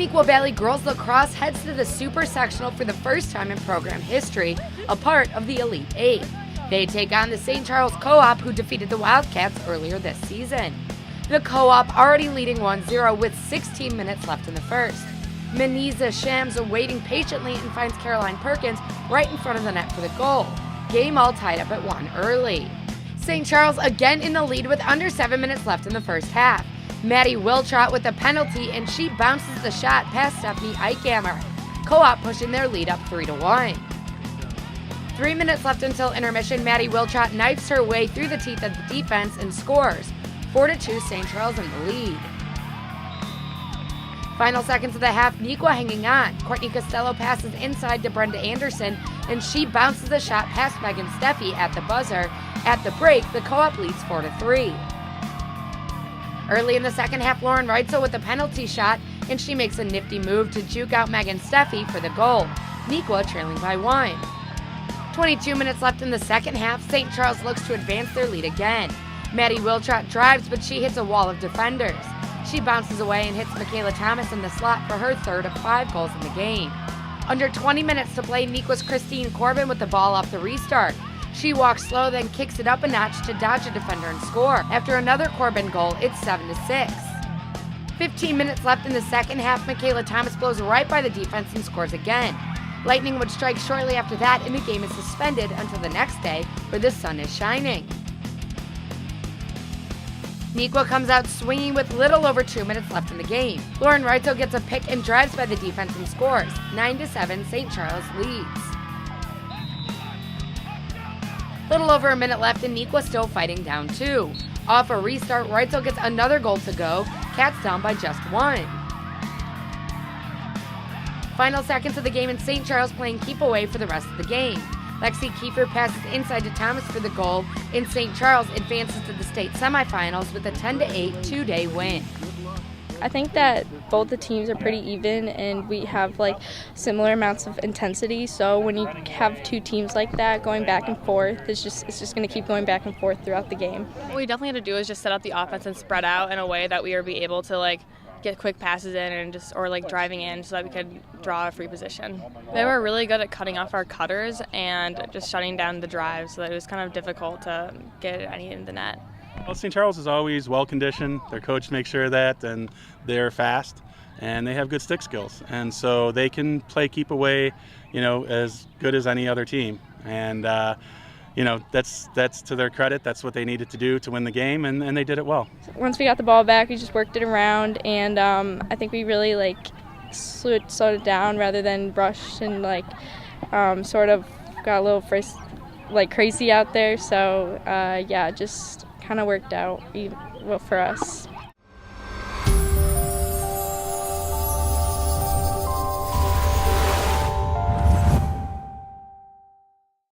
Neuqua Valley Girls Lacrosse heads to the Supersectional for the first time in program history, a part of the Elite Eight. They take on the St. Charles Co-op, who defeated the Wildcats earlier this season. The Co-op already leading 1-0 with 16 minutes left in the first. Muneeza Shams waiting patiently and finds Caroline Perkins right in front of the net for the goal. Game all tied up at 1 early. St. Charles again in the lead with under 7 minutes left in the first half. Maddie Wiltrout with a penalty, and she bounces the shot past Stephanie Eichamer. Co-op pushing their lead up 3-1. 3 minutes left until intermission. Maddie Wiltrout knifes her way through the teeth of the defense and scores. 4-2 St. Charles in the lead. Final seconds of the half, Neuqua hanging on. Courtney Costello passes inside to Brenda Anderson, and she bounces the shot past Megan Steffi at the buzzer. At the break, the Co-op leads 4-3. Early in the second half, Lauren Reitzel with a penalty shot, and she makes a nifty move to juke out Megan Steffi for the goal. Neuqua trailing by 1. 22 minutes left in the second half, St. Charles looks to advance their lead again. Maddie Wiltrout drives, but she hits a wall of defenders. She bounces away and hits Michaela Thomas in the slot for her third of 5 goals in the game. Under 20 minutes to play, Neuqua's Christine Corbin with the ball off the restart. She walks slow, then kicks it up a notch to dodge a defender and score. After another Corbin goal, it's 7-6. 15 minutes left in the second half, Michaela Thomas blows right by the defense and scores again. Lightning would strike shortly after that, and the game is suspended until the next day, where the sun is shining. Neuqua comes out swinging with little over 2 minutes left in the game. Lauren Reitzel gets a pick and drives by the defense and scores. 9-7, St. Charles leads. Little over a minute left, and Neuqua still fighting down 2. Off a restart, Reitzel gets another goal to go. Cats down by just 1. Final seconds of the game, and St. Charles playing keep away for the rest of the game. Lexi Kiefer passes inside to Thomas for the goal, and St. Charles advances to the state semifinals with a 10-8 2-day win. I think that both the teams are pretty even, and we have similar amounts of intensity. So when you have two teams like that going back and forth, it's just going to keep going back and forth throughout the game. What we definitely had to do is just set up the offense and spread out in a way that we would be able to get quick passes in and or driving in so that we could draw a free position. They were really good at cutting off our cutters and just shutting down the drives, so that it was kind of difficult to get any in the net. Well, St. Charles is always well-conditioned. Their coach makes sure of that, and they're fast, and they have good stick skills. And so they can play keep away, as good as any other team. And, that's to their credit. That's what they needed to do to win the game, and they did it well. Once we got the ball back, we just worked it around, and I think we really slowed it down rather than rushed and sort of got a little crazy out there. So, just kind of worked out well for us.